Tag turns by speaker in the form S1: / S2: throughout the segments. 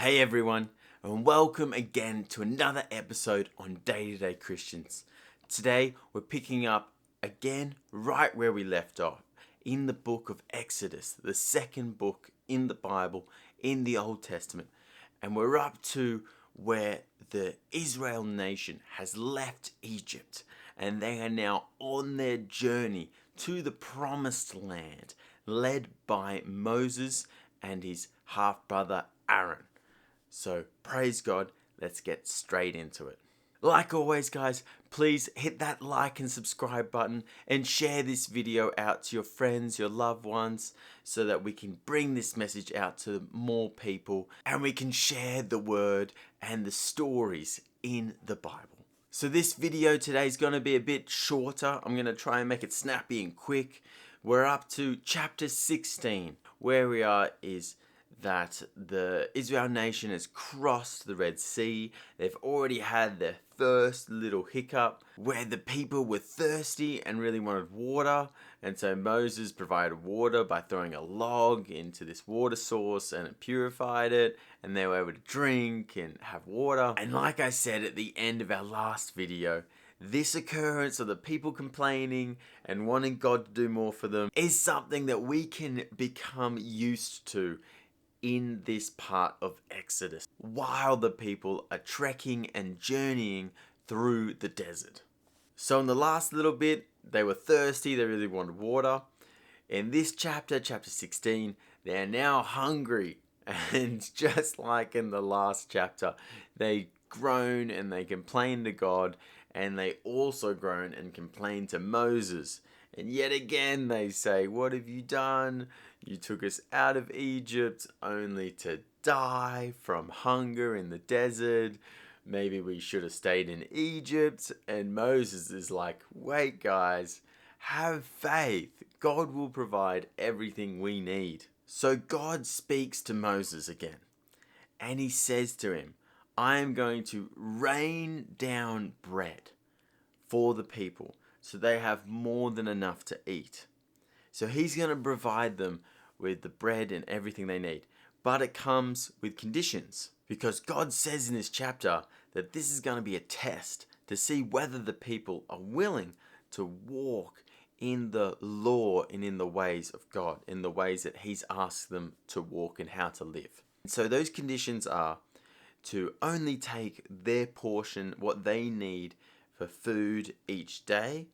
S1: Hey everyone, and welcome again to another episode on Day to Day Christians. Today we're picking up again right where we left off in the book of Exodus, the second book in the Bible, in the Old Testament. And we're up to where the Israel nation has left Egypt and they are now on their journey to the promised land, led by Moses and his half-brother Aaron. So praise God, let's get straight into it. Like always guys, please hit that like and subscribe button and share this video out to your friends, your loved ones, so that we can bring this message out to more people and we can share the word and the stories in the Bible. So this video today is going to be a bit shorter. I'm going to try and make it snappy and quick. We're up to chapter 16. Where we are is that the Israel nation has crossed the Red Sea. They've already had their first little hiccup where the people were thirsty and really wanted water. And so Moses provided water by throwing a log into this water source and it purified it. And they were able to drink and have water. And like I said at the end of our last video, this occurrence of the people complaining and wanting God to do more for them is something that we can become used to in this part of Exodus while the people are trekking and journeying through the desert. So in the last little bit, they were thirsty, they really wanted water. In this chapter, chapter 16, they are now hungry. And just like in the last chapter, they groan and they complain to God, and they also groan and complain to Moses. And yet again they say, "What have you done? You took us out of Egypt only to die from hunger in the desert. Maybe we should have stayed in Egypt." And Moses is like, "Wait guys, have faith. God will provide everything we need." So God speaks to Moses again. And he says to him, "I am going to rain down bread for the people so they have more than enough to eat." So he's going to provide them with the bread and everything they need. But it comes with conditions, because God says in this chapter that this is going to be a test to see whether the people are willing to walk in the law and in the ways of God, in the ways that he's asked them to walk and how to live. So those conditions are to only take their portion, what they need for food each day,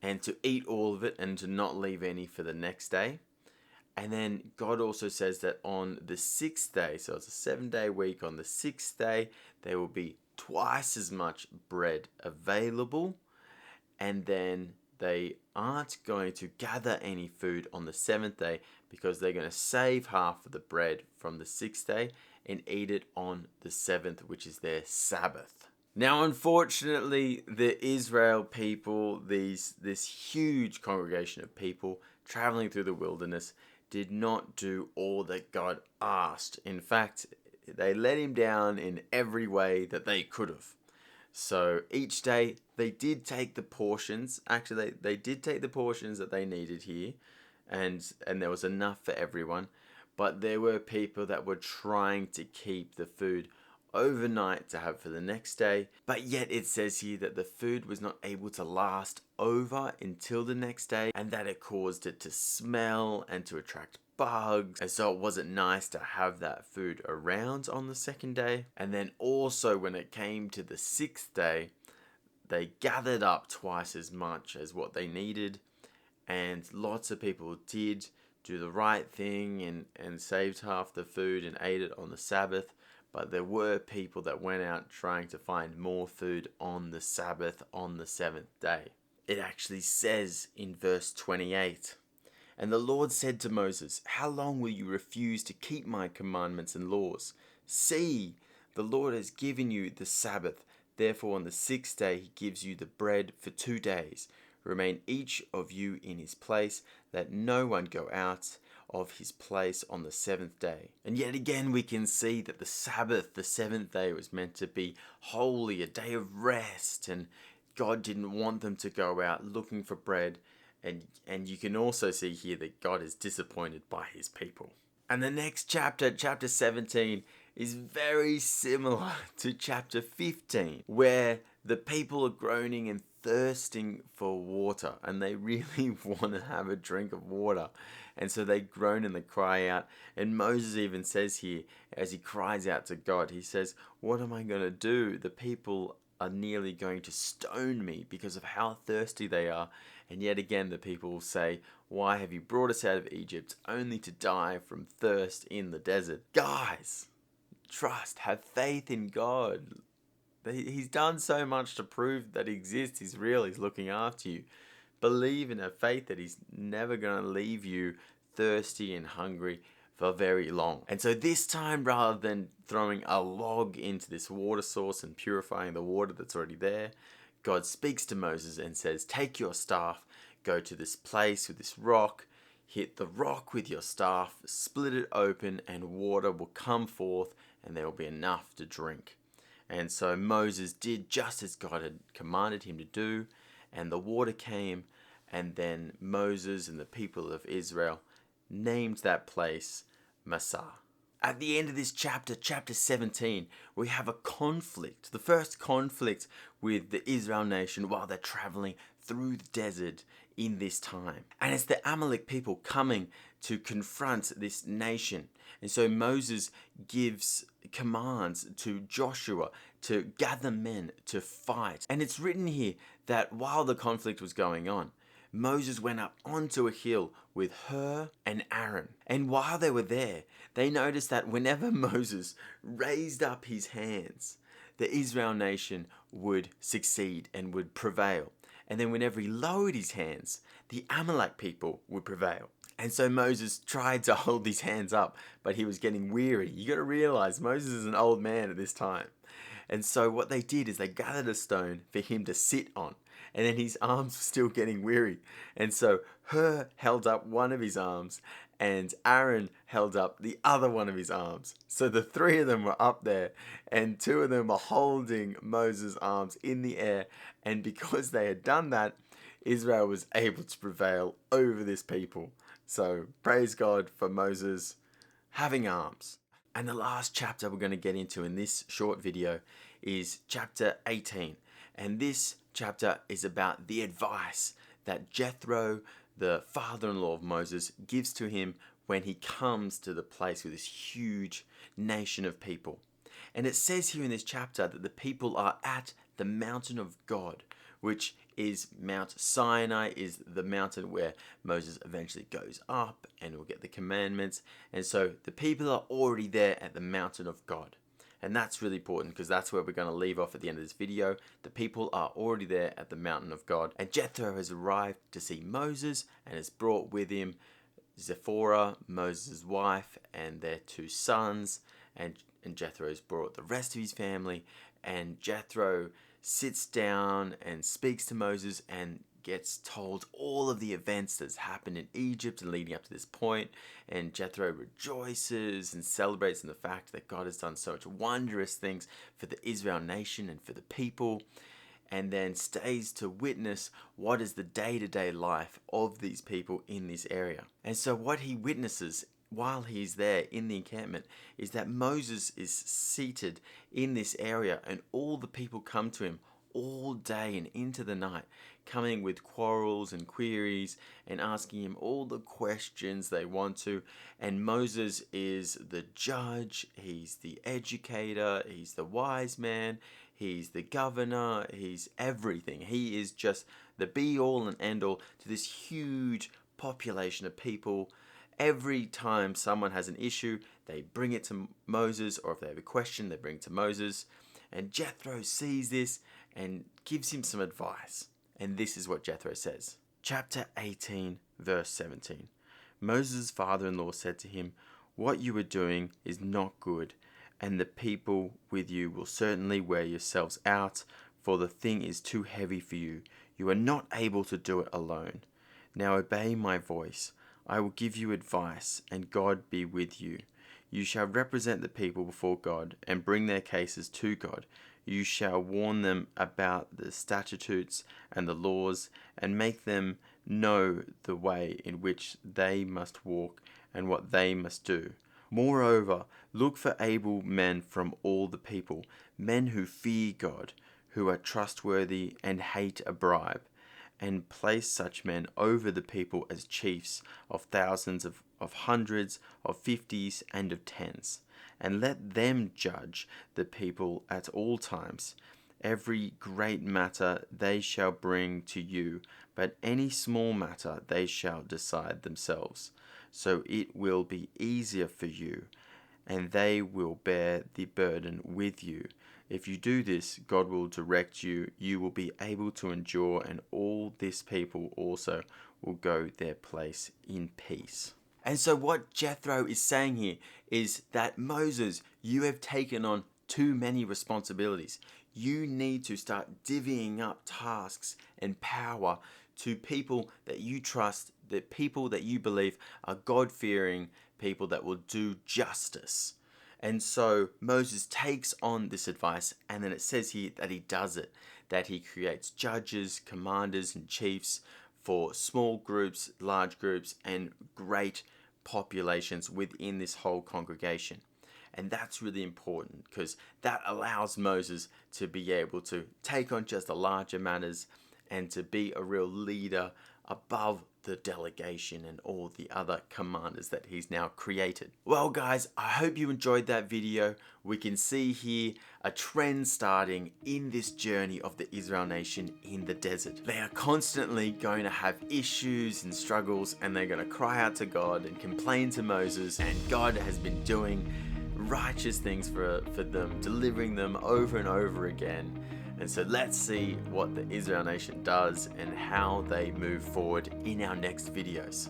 S1: and to eat all of it and to not leave any for the next day. And then God also says that on the 6th day, so it's a 7-day week, on the 6th day, there will be twice as much bread available. And then they aren't going to gather any food on the 7th day because they're going to save half of the bread from the 6th day and eat it on the 7th, which is their Sabbath. Now, unfortunately, the Israel people, this huge congregation of people traveling through the wilderness, did not do all that God asked. In fact, they let him down in every way that they could have. So each day they did take the portions. Actually, they did take the portions that they needed here, and there was enough for everyone. But there were people that were trying to keep the food overnight to have for the next day. But yet it says here that the food was not able to last over until the next day, and that it caused it to smell and to attract bugs, and so it wasn't nice to have that food around on the 2nd day. And then also when it came to the 6th day, they gathered up twice as much as what they needed, and lots of people did do the right thing and saved half the food and ate it on the Sabbath. But there were people that went out trying to find more food on the Sabbath on the 7th day. It actually says in verse 28, "And the Lord said to Moses, 'How long will you refuse to keep my commandments and laws? See, the Lord has given you the Sabbath. Therefore on the 6th day he gives you the bread for 2 days. Remain each of you in his place. Let no one go out of his place on the 7th day.'" And yet again we can see that the Sabbath, the 7th day, was meant to be holy, a day of rest, and God didn't want them to go out looking for bread. And you can also see here that God is disappointed by his people. And the next chapter, chapter 17, is very similar to chapter 15, where the people are groaning and thirsting for water, and they really want to have a drink of water. And so they groan and they cry out. And Moses even says here, as he cries out to God, he says, "What am I going to do? The people are nearly going to stone me because of how thirsty they are." And yet again, the people will say, "Why have you brought us out of Egypt only to die from thirst in the desert?" Guys, trust, have faith in God. He's done so much to prove that he exists. He's real. He's looking after you. Believe and have faith that he's never going to leave you thirsty and hungry for very long. And so this time, rather than throwing a log into this water source and purifying the water that's already there, God speaks to Moses and says, "Take your staff, go to this place with this rock, hit the rock with your staff, split it open, and water will come forth, and there will be enough to drink." And so Moses did just as God had commanded him to do, and the water came, and then Moses and the people of Israel named that place Massah. At the end of this chapter, chapter 17, we have a conflict, the first conflict with the Israel nation while they're traveling through the desert in this time. And it's the Amalek people coming to confront this nation. And so Moses gives commands to Joshua to gather men to fight. And it's written here that while the conflict was going on, Moses went up onto a hill with Hur and Aaron. And while they were there, they noticed that whenever Moses raised up his hands, the Israel nation would succeed and would prevail. And then whenever he lowered his hands, the Amalek people would prevail. And so Moses tried to hold his hands up, but he was getting weary. You got to realize Moses is an old man at this time. And so what they did is they gathered a stone for him to sit on. And then his arms were still getting weary. And so Hur held up one of his arms and Aaron held up the other one of his arms. So the three of them were up there and two of them were holding Moses' arms in the air. And because they had done that, Israel was able to prevail over this people. So praise God for Moses having arms. And the last chapter we're going to get into in this short video is chapter 18. And this chapter is about the advice that Jethro, the father-in-law of Moses, gives to him when he comes to the place with this huge nation of people. And it says here in this chapter that the people are at the mountain of God, which is Mount Sinai, is the mountain where Moses eventually goes up and will get the commandments. And so the people are already there at the mountain of God. And that's really important because that's where we're going to leave off at the end of this video. The people are already there at the mountain of God. And Jethro has arrived to see Moses and has brought with him Zipporah, Moses' wife, and their two sons. And Jethro has brought the rest of his family. And Jethro sits down and speaks to Moses and gets told all of the events that's happened in Egypt and leading up to this point. And Jethro rejoices and celebrates in the fact that God has done so much wondrous things for the Israel nation and for the people, and then stays to witness what is the day-to-day life of these people in this area. And so what he witnesses while he's there in the encampment is that Moses is seated in this area and all the people come to him all day and into the night, coming with quarrels and queries and asking him all the questions they want to. And Moses is the judge, he's the educator, he's the wise man, he's the governor, he's everything. He is just the be-all and end-all to this huge population of people. Every time someone has an issue, they bring it to Moses, or if they have a question, they bring it to Moses. And Jethro sees this and gives him some advice. And this is what Jethro says. Chapter 18, verse 17. Moses' father-in-law said to him, "What you are doing is not good, and the people with you will certainly wear yourselves out, for the thing is too heavy for you. You are not able to do it alone. Now obey my voice. I will give you advice, and God be with you. You shall represent the people before God and bring their cases to God. You shall warn them about the statutes and the laws and make them know the way in which they must walk and what they must do. Moreover, look for able men from all the people, men who fear God, who are trustworthy and hate a bribe, and place such men over the people as chiefs of thousands, of hundreds, of fifties, and of tens. And let them judge the people at all times. Every great matter they shall bring to you, but any small matter they shall decide themselves. So it will be easier for you, and they will bear the burden with you. If you do this, God will direct you. You will be able to endure, and all this people also will go their place in peace. And so what Jethro is saying here is that Moses, you have taken on too many responsibilities. You need to start divvying up tasks and power to people that you trust, the people that you believe are God-fearing people that will do justice. And so Moses takes on this advice, and then it says here that he does it, that he creates judges, commanders, and chiefs for small groups, large groups, and great populations within this whole congregation. And that's really important because that allows Moses to be able to take on just the larger matters and to be a real leader above the delegation and all the other commanders that he's now created. Well guys, I hope you enjoyed that video. We can see here a trend starting in this journey of the Israel nation in the desert. They are constantly going to have issues and struggles, and they're going to cry out to God and complain to Moses, and God has been doing righteous things for them, delivering them over and over again. And so let's see what the Israel nation does and how they move forward in our next videos.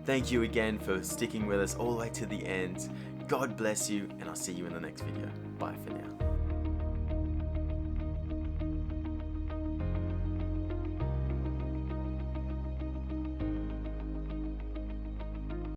S1: Thank you again for sticking with us all the way to the end. God bless you, and I'll see you in the next video. Bye for now.